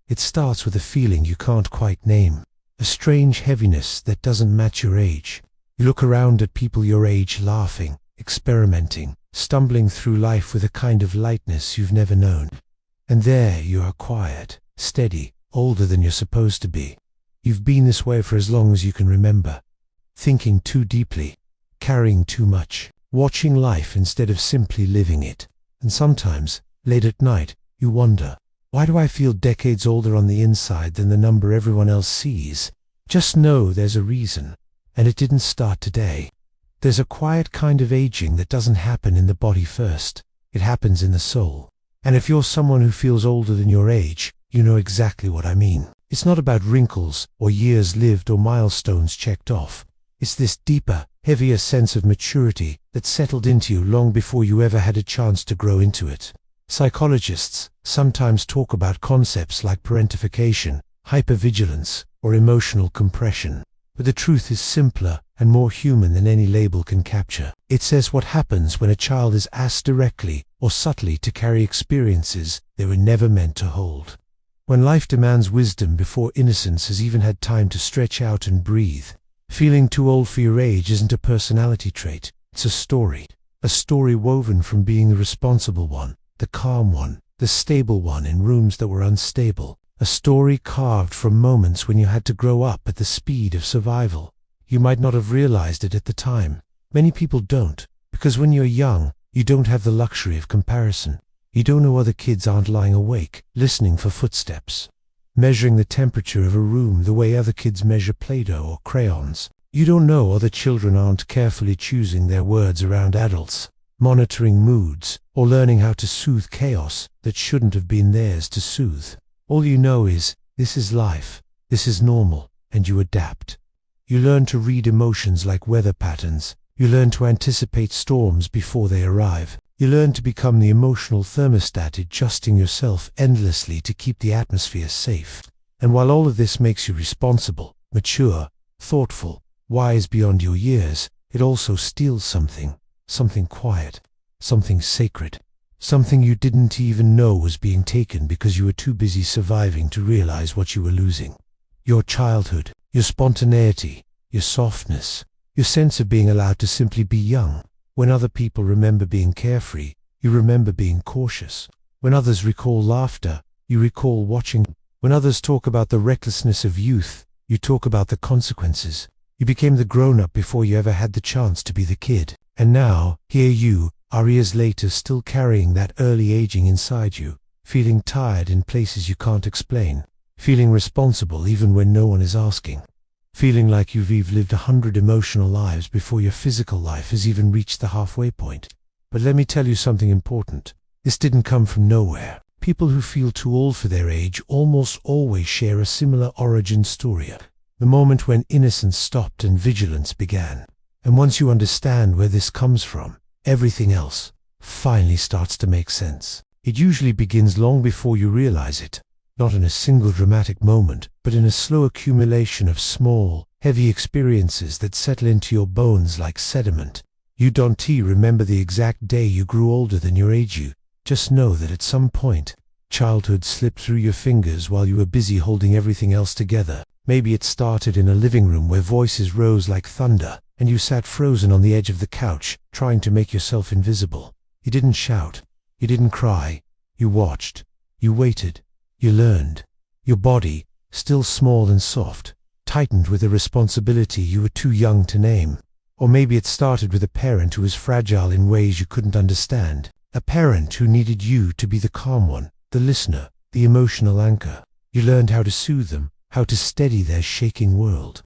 It starts with a feeling you can't quite name, a strange heaviness that doesn't match your age. You look around at people your age laughing, experimenting, stumbling through life with a kind of lightness you've never known. And there you are, quiet, steady, older than you're supposed to be. You've been this way for as long as you can remember, thinking too deeply, carrying too much, watching life instead of simply living it. And sometimes, late at night, you wonder, why do I feel decades older on the inside than the number everyone else sees? Just know there's a reason, and it didn't start today. There's a quiet kind of aging that doesn't happen in the body first. It happens in the soul. And if you're someone who feels older than your age, you know exactly what I mean. It's not about wrinkles or years lived or milestones checked off. It's this deeper, heavier sense of maturity that settled into you long before you ever had a chance to grow into it. Psychologists sometimes talk about concepts like parentification, hypervigilance, or emotional compression. But the truth is simpler and more human than any label can capture. It says what happens when a child is asked directly or subtly to carry experiences they were never meant to hold. When life demands wisdom before innocence has even had time to stretch out and breathe. Feeling too old for your age isn't a personality trait, it's a story. A story woven from being the responsible one, the calm one, the stable one in rooms that were unstable. A story carved from moments when you had to grow up at the speed of survival. You might not have realized it at the time. Many people don't, because when you're young, you don't have the luxury of comparison. You don't know other kids aren't lying awake, listening for footsteps, measuring the temperature of a room the way other kids measure Play-Doh or crayons. You don't know other children aren't carefully choosing their words around adults, monitoring moods, or learning how to soothe chaos that shouldn't have been theirs to soothe. All you know is, this is life, this is normal, and you adapt. You learn to read emotions like weather patterns. You learn to anticipate storms before they arrive. You learn to become the emotional thermostat, adjusting yourself endlessly to keep the atmosphere safe. And while all of this makes you responsible, mature, thoughtful, wise beyond your years, it also steals something quiet, something sacred. Something you didn't even know was being taken because you were too busy surviving to realize what you were losing. Your childhood, your spontaneity, your softness, your sense of being allowed to simply be young. When other people remember being carefree, you remember being cautious. When others recall laughter, you recall watching. When others talk about the recklessness of youth, you talk about the consequences. You became the grown-up before you ever had the chance to be the kid. And now, here you are years later, still carrying that early aging inside you, feeling tired in places you can't explain, feeling responsible even when no one is asking, feeling like you've lived 100 emotional lives before your physical life has even reached the halfway point. But let me tell you something important. This didn't come from nowhere. People who feel too old for their age almost always share a similar origin story. The moment when innocence stopped and vigilance began. And once you understand where this comes from, everything else finally starts to make sense. It usually begins long before you realize it, not in a single dramatic moment, but in a slow accumulation of small, heavy experiences that settle into your bones like sediment. You don't remember the exact day you grew older than your age. You just know that at some point, childhood slipped through your fingers while you were busy holding everything else together. Maybe it started in a living room where voices rose like thunder, and you sat frozen on the edge of the couch, trying to make yourself invisible. You didn't shout. You didn't cry. You watched. You waited. You learned. Your body, still small and soft, tightened with a responsibility you were too young to name. Or maybe it started with a parent who was fragile in ways you couldn't understand. A parent who needed you to be the calm one, the listener, the emotional anchor. You learned how to soothe them, how to steady their shaking world.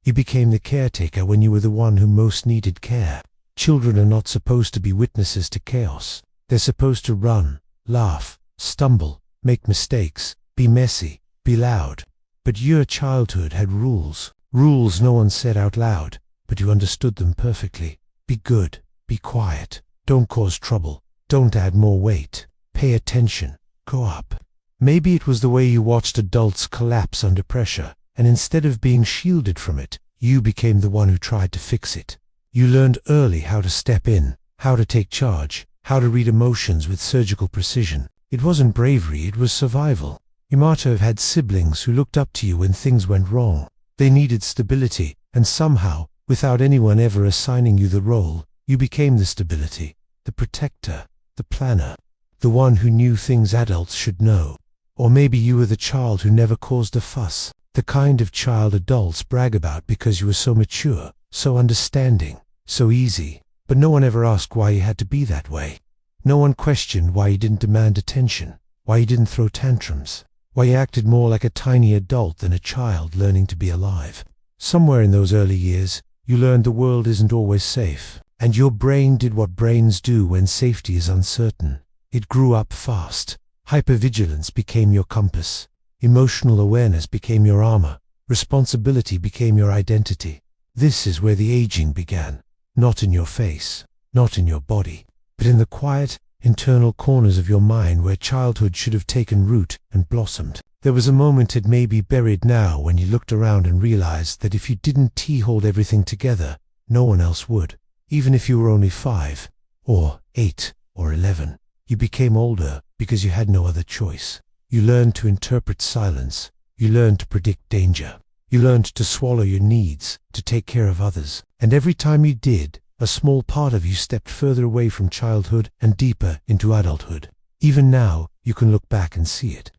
You became the caretaker when you were the one who most needed care. Children are not supposed to be witnesses to chaos. They're supposed to run, laugh, stumble, make mistakes, be messy, be loud. But your childhood had rules. Rules no one said out loud, but you understood them perfectly. Be good, be quiet, don't cause trouble, don't add more weight, pay attention, go up. Maybe it was the way you watched adults collapse under pressure, and instead of being shielded from it, you became the one who tried to fix it. You learned early how to step in, how to take charge, how to read emotions with surgical precision. It wasn't bravery, it was survival. You might have had siblings who looked up to you when things went wrong. They needed stability, and somehow, without anyone ever assigning you the role, you became the stability, the protector, the planner, the one who knew things adults should know. Or maybe you were the child who never caused a fuss, the kind of child adults brag about because you were so mature, so understanding, so easy. But no one ever asked why you had to be that way. No one questioned why you didn't demand attention, why you didn't throw tantrums, why you acted more like a tiny adult than a child learning to be alive. Somewhere in those early years, you learned the world isn't always safe, and your brain did what brains do when safety is uncertain. It grew up fast. Hypervigilance became your compass. Emotional awareness became your armor. Responsibility became your identity. This is where the aging began. Not in your face, not in your body, but in the quiet, internal corners of your mind where childhood should have taken root and blossomed. There was a moment it may be buried now when you looked around and realized that if you didn't hold everything together, no one else would. Even if you were only 5, or 8, or 11. You became older because you had no other choice. You learned to interpret silence. You learned to predict danger. You learned to swallow your needs, to take care of others. And every time you did, a small part of you stepped further away from childhood and deeper into adulthood. Even now, you can look back and see it.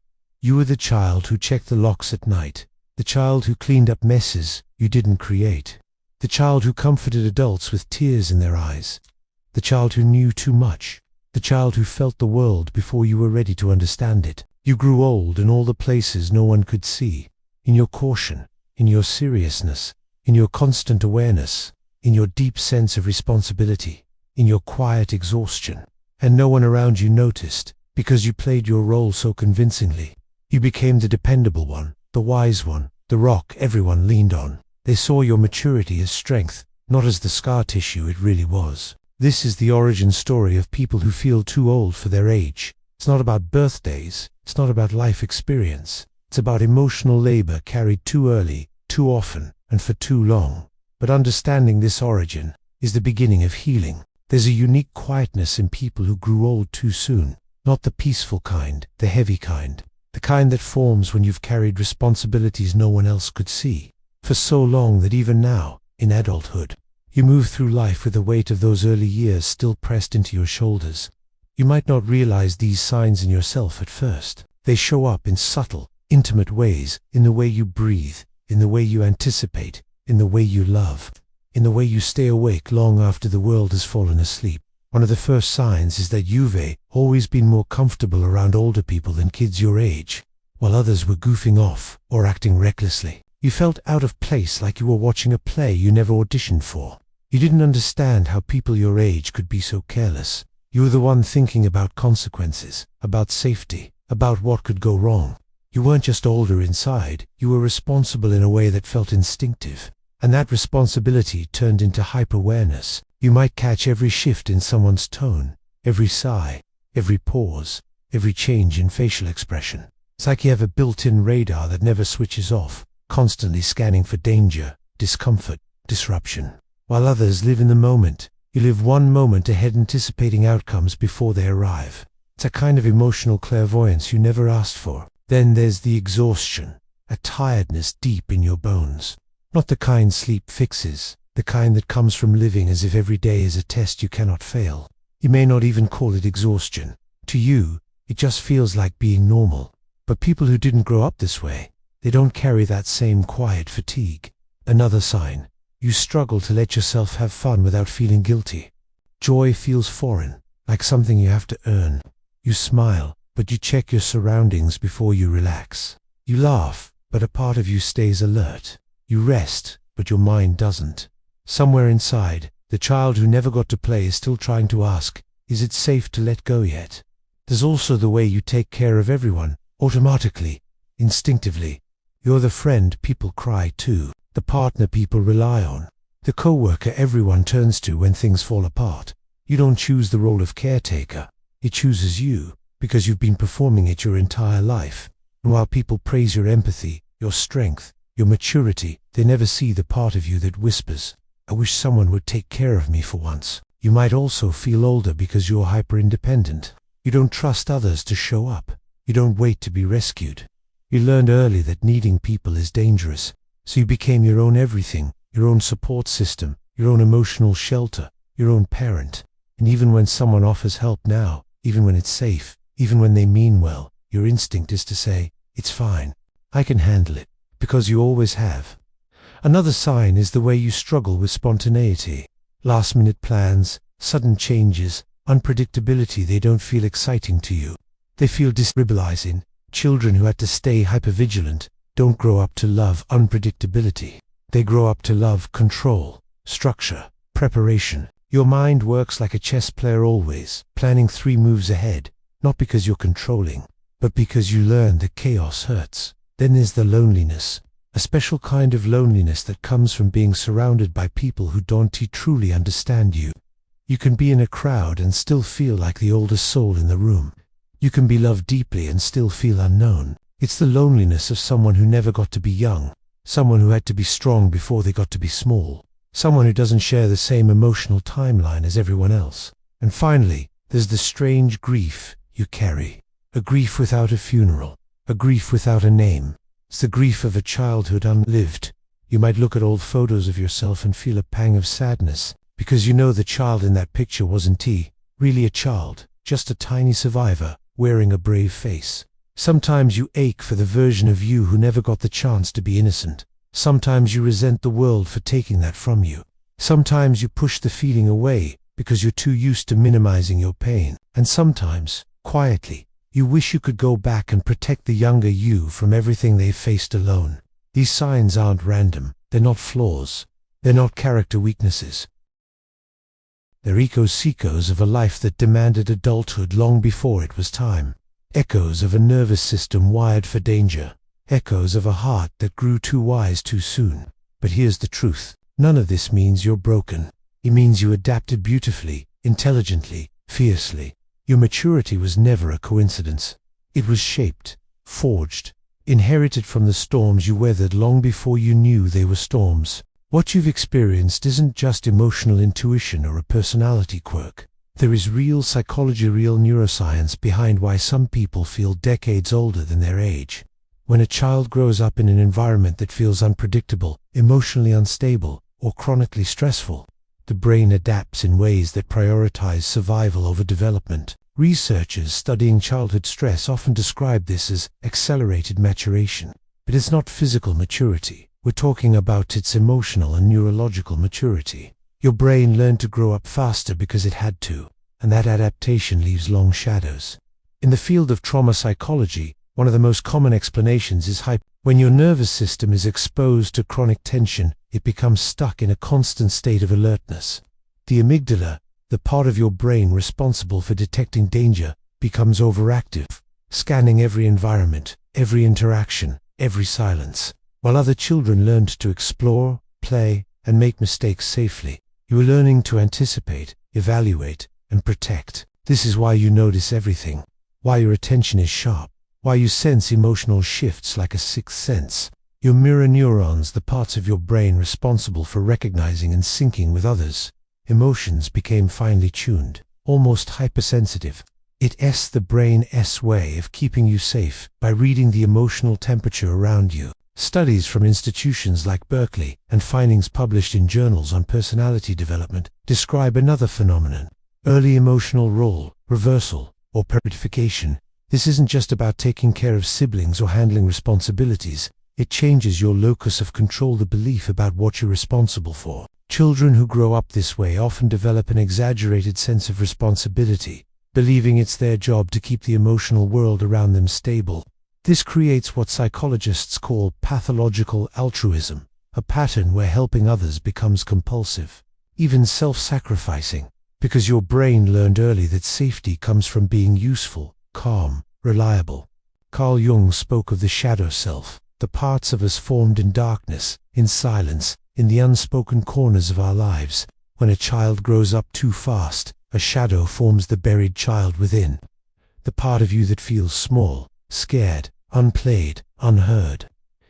You were the child who checked the locks at night, the child who cleaned up messes you didn't create, the child who comforted adults with tears in their eyes, the child who knew too much, the child who felt the world before you were ready to understand it. You grew old in all the places no one could see, in your caution, in your seriousness, in your constant awareness, in your deep sense of responsibility, in your quiet exhaustion. And no one around you noticed, because you played your role so convincingly. You became the dependable one, the wise one, the rock everyone leaned on. They saw your maturity as strength, not as the scar tissue it really was. This is the origin story of people who feel too old for their age. It's not about birthdays, it's not about life experience. It's about emotional labor carried too early, too often, and for too long. But understanding this origin is the beginning of healing. There's a unique quietness in people who grew old too soon. Not the peaceful kind, the heavy kind. The kind that forms when you've carried responsibilities no one else could see. For so long that even now, in adulthood, you move through life with the weight of those early years still pressed into your shoulders. You might not realize these signs in yourself at first. They show up in subtle, intimate ways, in the way you breathe, in the way you anticipate, in the way you love, in the way you stay awake long after the world has fallen asleep. One of the first signs is that you've always been more comfortable around older people than kids your age, while others were goofing off or acting recklessly. You felt out of place, like you were watching a play you never auditioned for. You didn't understand how people your age could be so careless. You were the one thinking about consequences, about safety, about what could go wrong. You weren't just older inside, you were responsible in a way that felt instinctive. And that responsibility turned into hyper-awareness. You might catch every shift in someone's tone, every sigh, every pause, every change in facial expression. It's like you have a built-in radar that never switches off, constantly scanning for danger, discomfort, disruption. While others live in the moment, you live one moment ahead, anticipating outcomes before they arrive. It's a kind of emotional clairvoyance you never asked for. Then there's the exhaustion, a tiredness deep in your bones. Not the kind sleep fixes, the kind that comes from living as if every day is a test you cannot fail. You may not even call it exhaustion. To you, it just feels like being normal. But people who didn't grow up this way, they don't carry that same quiet fatigue. Another sign. You struggle to let yourself have fun without feeling guilty. Joy feels foreign, like something you have to earn. You smile, but you check your surroundings before you relax. You laugh, but a part of you stays alert. You rest, but your mind doesn't. Somewhere inside, the child who never got to play is still trying to ask, is it safe to let go yet? There's also the way you take care of everyone, automatically, instinctively. You're the friend people cry to, the partner people rely on, the co-worker everyone turns to when things fall apart. You don't choose the role of caretaker. It chooses you, because you've been performing it your entire life. And while people praise your empathy, your strength, your maturity, they never see the part of you that whispers, I wish someone would take care of me for once. You might also feel older because you're hyper-independent. You don't trust others to show up. You don't wait to be rescued. You learned early that needing people is dangerous, so you became your own everything, your own support system, your own emotional shelter, your own parent. And even when someone offers help now, even when it's safe, even when they mean well, your instinct is to say, "It's fine. I can handle it," because you always have. Another sign is the way you struggle with spontaneity. Last-minute plans, sudden changes, unpredictability. They don't feel exciting to you. They feel destabilizing. Children who had to stay hypervigilant don't grow up to love unpredictability. They grow up to love control, structure, preparation. Your mind works like a chess player always, planning 3 moves ahead, not because you're controlling, but because you learn that chaos hurts. Then there's the loneliness, a special kind of loneliness that comes from being surrounded by people who don't truly understand you. You can be in a crowd and still feel like the oldest soul in the room. You can be loved deeply and still feel unknown. It's the loneliness of someone who never got to be young, someone who had to be strong before they got to be small, someone who doesn't share the same emotional timeline as everyone else. And finally, there's the strange grief you carry, a grief without a funeral, a grief without a name. It's the grief of a childhood unlived. You might look at old photos of yourself and feel a pang of sadness, because you know the child in that picture wasn't really a child, just a tiny survivor, wearing a brave face. Sometimes you ache for the version of you who never got the chance to be innocent. Sometimes you resent the world for taking that from you. Sometimes you push the feeling away because you're too used to minimizing your pain. And sometimes, quietly, you wish you could go back and protect the younger you from everything they faced alone. These signs aren't random. They're not flaws. They're not character weaknesses. They're echoes of a life that demanded adulthood long before it was time. Echoes of a nervous system wired for danger. Echoes of a heart that grew too wise too soon. But here's the truth. None of this means you're broken. It means you adapted beautifully, intelligently, fiercely. Your maturity was never a coincidence. It was shaped, forged, inherited from the storms you weathered long before you knew they were storms. What you've experienced isn't just emotional intuition or a personality quirk. There is real psychology, real neuroscience behind why some people feel decades older than their age. When a child grows up in an environment that feels unpredictable, emotionally unstable, or chronically stressful, the brain adapts in ways that prioritize survival over development. Researchers studying childhood stress often describe this as accelerated maturation. But it's not physical maturity. We're talking about its emotional and neurological maturity. Your brain learned to grow up faster because it had to, and that adaptation leaves long shadows. In the field of trauma psychology, one of the most common explanations is when your nervous system is exposed to chronic tension, it becomes stuck in a constant state of alertness. The amygdala, the part of your brain responsible for detecting danger, becomes overactive, scanning every environment, every interaction, every silence. While other children learned to explore, play, and make mistakes safely, you are learning to anticipate, evaluate, and protect. This is why you notice everything, why your attention is sharp, why you sense emotional shifts like a sixth sense. Your mirror neurons, the parts of your brain responsible for recognizing and syncing with others, emotions became finely tuned, almost hypersensitive. It's the brain's way of keeping you safe by reading the emotional temperature around you. Studies from institutions like Berkeley and findings published in journals on personality development describe another phenomenon: early emotional role reversal, or parentification. This isn't just about taking care of siblings or handling responsibilities. It changes your locus of control, the belief about what you're responsible for. Children who grow up this way often develop an exaggerated sense of responsibility, believing it's their job to keep the emotional world around them stable. This creates what psychologists call pathological altruism, a pattern where helping others becomes compulsive, even self-sacrificing, because your brain learned early that safety comes from being useful, calm, reliable. Carl Jung spoke of the shadow self, the parts of us formed in darkness, in silence, in the unspoken corners of our lives. When a child grows up too fast, a shadow forms, the buried child within. The part of you that feels small, scared, unplayed, unheard.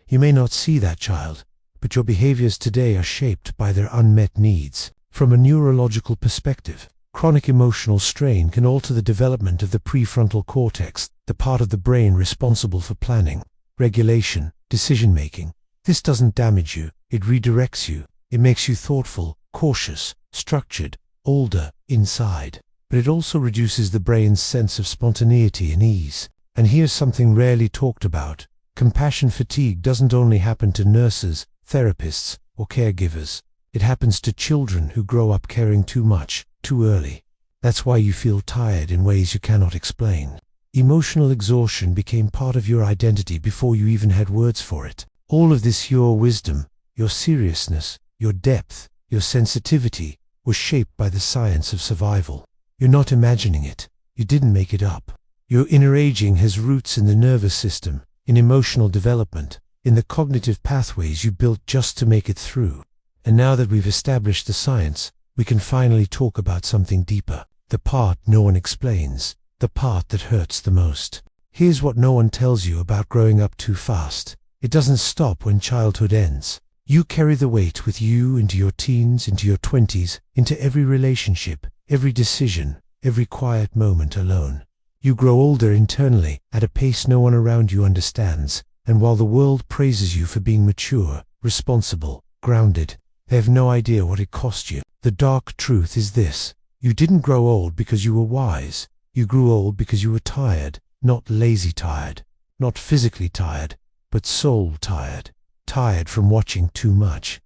You may not see that child, but your behaviors today are shaped by their unmet needs. From a neurological perspective, chronic emotional strain can alter the development of the prefrontal cortex, the part of the brain responsible for planning. regulation, decision-making. This doesn't damage you, it redirects you. It makes you thoughtful, cautious, structured, older, inside. But it also reduces the brain's sense of spontaneity and ease. And here's something rarely talked about. Compassion fatigue doesn't only happen to nurses, therapists, or caregivers. It happens to children who grow up caring too much, too early. That's why you feel tired in ways you cannot explain. Emotional exhaustion became part of your identity before you even had words for it. All of this, your wisdom, your seriousness, your depth, your sensitivity, was shaped by the science of survival. You're not imagining it. You didn't make it up. Your inner aging has roots in the nervous system, in emotional development, in the cognitive pathways you built just to make it through. And now that we've established the science, we can finally talk about something deeper. The part no one explains. The part that hurts the most. Here's what no one tells you about growing up too fast. It doesn't stop when childhood ends. You carry the weight with you into your teens, into your 20s, into every relationship, every decision, every quiet moment alone. You grow older internally, at a pace no one around you understands, and while the world praises you for being mature, responsible, grounded, they have no idea what it cost you. The dark truth is this: you didn't grow old because you were wise. You grew old because you were tired, not lazy tired, not physically tired, but soul tired. Tired from watching too much.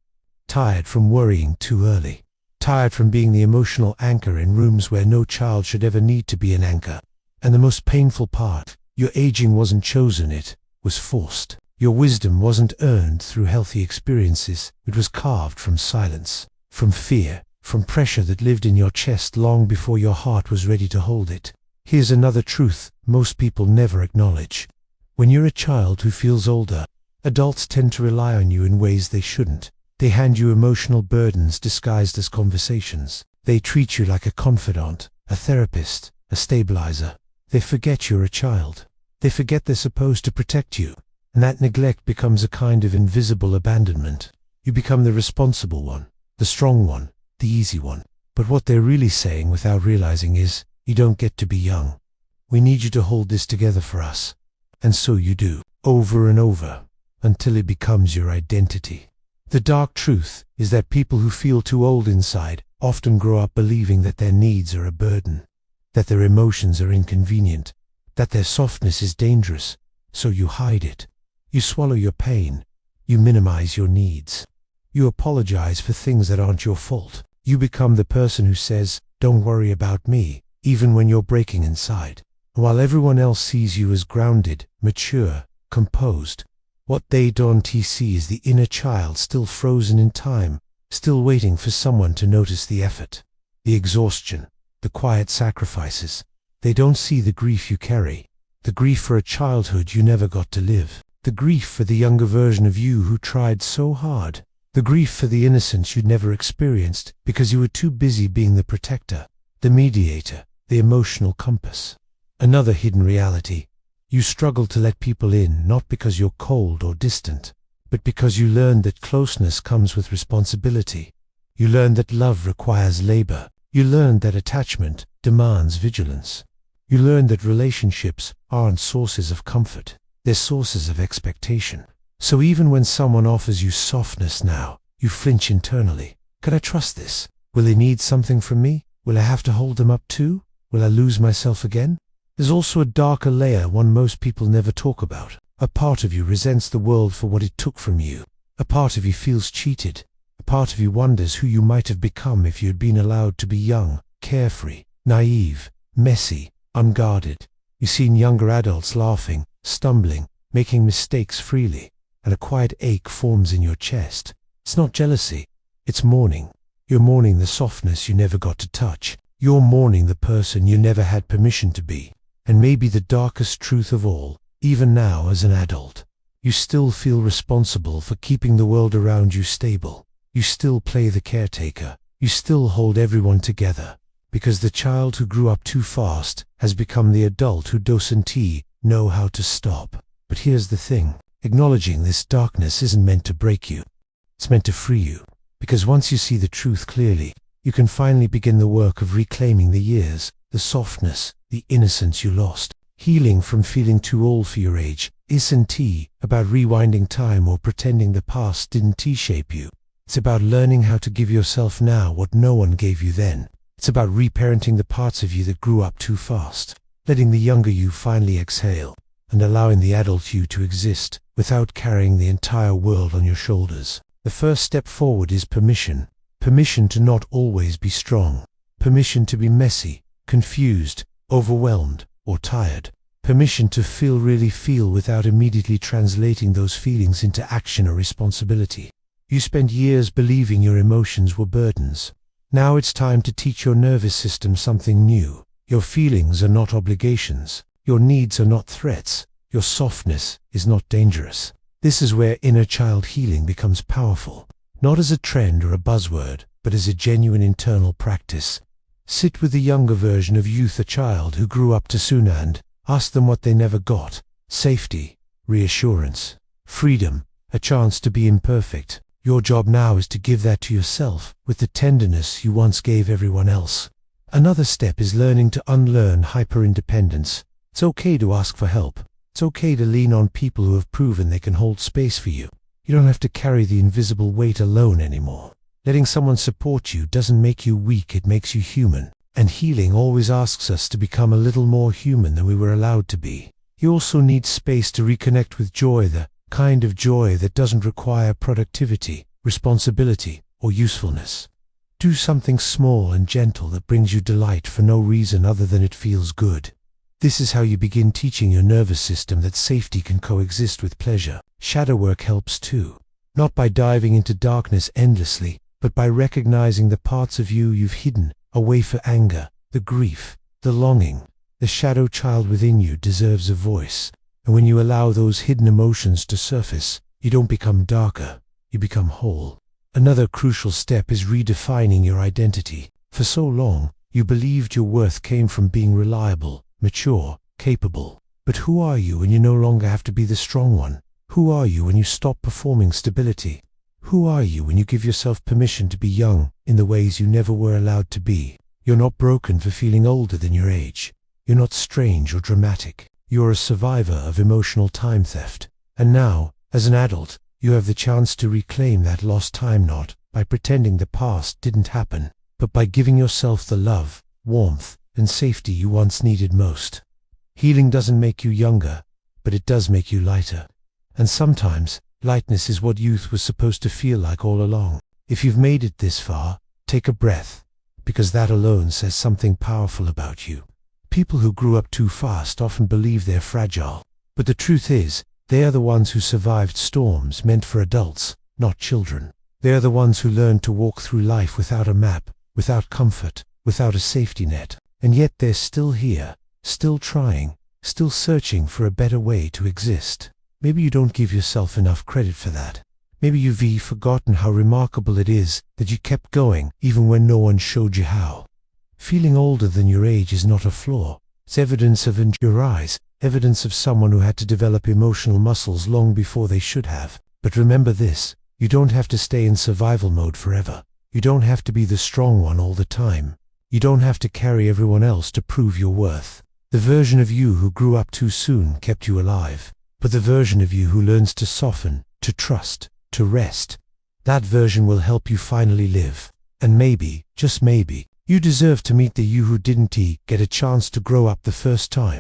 Tired from worrying too early. Tired from being the emotional anchor in rooms where no child should ever need to be an anchor. And the most painful part, your aging wasn't chosen, it was forced. Your wisdom wasn't earned through healthy experiences, it was carved from silence, from fear, from pressure that lived in your chest long before your heart was ready to hold it. Here's another truth most people never acknowledge. When you're a child who feels older, adults tend to rely on you in ways they shouldn't. They hand you emotional burdens disguised as conversations. They treat you like a confidant, a therapist, a stabilizer. They forget you're a child. They forget they're supposed to protect you. And that neglect becomes a kind of invisible abandonment. You become the responsible one, the strong one, the easy one. But what they're really saying without realizing is, you don't get to be young. We need you to hold this together for us. And so you do, over and over, until it becomes your identity. The dark truth is that people who feel too old inside often grow up believing that their needs are a burden, that their emotions are inconvenient, that their softness is dangerous, so you hide it. You swallow your pain. You minimize your needs. You apologize for things that aren't your fault. You become the person who says, "Don't worry about me," even when you're breaking inside. While everyone else sees you as grounded, mature, composed, what they don't see is the inner child still frozen in time, still waiting for someone to notice the effort, the exhaustion, the quiet sacrifices. They don't see the grief you carry, the grief for a childhood you never got to live, the grief for the younger version of you who tried so hard, the grief for the innocence you'd never experienced because you were too busy being the protector, the mediator, the emotional compass. Another hidden reality: you struggle to let people in not because you're cold or distant, but because you learned that closeness comes with responsibility. You learned that love requires labor. You learned that attachment demands vigilance. You learned that relationships aren't sources of comfort, they're sources of expectation. So even when someone offers you softness now, you flinch internally. Can I trust this? Will they need something from me? Will I have to hold them up too? Will I lose myself again? There's also a darker layer, one most people never talk about. A part of you resents the world for what it took from you. A part of you feels cheated. A part of you wonders who you might have become if you had been allowed to be young, carefree, naive, messy, unguarded. You've seen younger adults laughing, stumbling, making mistakes freely, and a quiet ache forms in your chest. It's not jealousy, it's mourning. You're mourning the softness you never got to touch. You're mourning the person you never had permission to be. And maybe the darkest truth of all, even now as an adult, you still feel responsible for keeping the world around you stable. You still play the caretaker. You still hold everyone together. Because the child who grew up too fast has become the adult who doesn't know how to stop. But here's the thing. Acknowledging this darkness isn't meant to break you. It's meant to free you. Because once you see the truth clearly, you can finally begin the work of reclaiming the years, the softness, the innocence you lost. Healing from feeling too old for your age isn't about rewinding time or pretending the past didn't shape you. It's about learning how to give yourself now what no one gave you then. It's about reparenting the parts of you that grew up too fast, letting the younger you finally exhale, and allowing the adult you to exist without carrying the entire world on your shoulders. The first step forward is permission. Permission to not always be strong. Permission to be messy, confused, overwhelmed, or tired. Permission to really feel without immediately translating those feelings into action or responsibility. You spent years believing your emotions were burdens. Now it's time to teach your nervous system something new. Your feelings are not obligations. Your needs are not threats. Your softness is not dangerous. This is where inner child healing becomes powerful, not as a trend or a buzzword, but as a genuine internal practice. Sit with the younger version of youth, a child who grew up too soon, and ask them what they never got: safety, reassurance, freedom, a chance to be imperfect. Your job now is to give that to yourself with the tenderness you once gave everyone else. Another step is learning to unlearn hyper-independence. It's okay to ask for help. It's okay to lean on people who have proven they can hold space for you. You don't have to carry the invisible weight alone anymore. Letting someone support you doesn't make you weak, it makes you human. And healing always asks us to become a little more human than we were allowed to be. You also need space to reconnect with joy, the kind of joy that doesn't require productivity, responsibility, or usefulness. Do something small and gentle that brings you delight for no reason other than it feels good. This is how you begin teaching your nervous system that safety can coexist with pleasure. Shadow work helps too. Not by diving into darkness endlessly, but by recognizing the parts of you you've hidden away for anger, the grief, the longing. The shadow child within you deserves a voice. And when you allow those hidden emotions to surface, you don't become darker, you become whole. Another crucial step is redefining your identity. For so long, you believed your worth came from being reliable, mature, capable. But who are you when you no longer have to be the strong one? Who are you when you stop performing stability? Who are you when you give yourself permission to be young in the ways you never were allowed to be? You're not broken for feeling older than your age. You're not strange or dramatic. You're a survivor of emotional time theft. And now, as an adult, you have the chance to reclaim that lost time, not by pretending the past didn't happen, but by giving yourself the love, warmth, and safety you once needed most. Healing doesn't make you younger, but it does make you lighter. And sometimes, lightness is what youth was supposed to feel like all along. If you've made it this far, take a breath, because that alone says something powerful about you. People who grew up too fast often believe they're fragile, but the truth is, they are the ones who survived storms meant for adults, not children. They are the ones who learned to walk through life without a map, without comfort, without a safety net. And yet they're still here, still trying, still searching for a better way to exist. Maybe you don't give yourself enough credit for that. Maybe you've forgotten how remarkable it is that you kept going even when no one showed you how. Feeling older than your age is not a flaw. It's evidence of your eyes, evidence of someone who had to develop emotional muscles long before they should have. But remember this, you don't have to stay in survival mode forever. You don't have to be the strong one all the time. You don't have to carry everyone else to prove your worth. The version of you who grew up too soon kept you alive. But the version of you who learns to soften, to trust, to rest, that version will help you finally live. And maybe, just maybe, you deserve to meet the you who didn't get a chance to grow up the first time.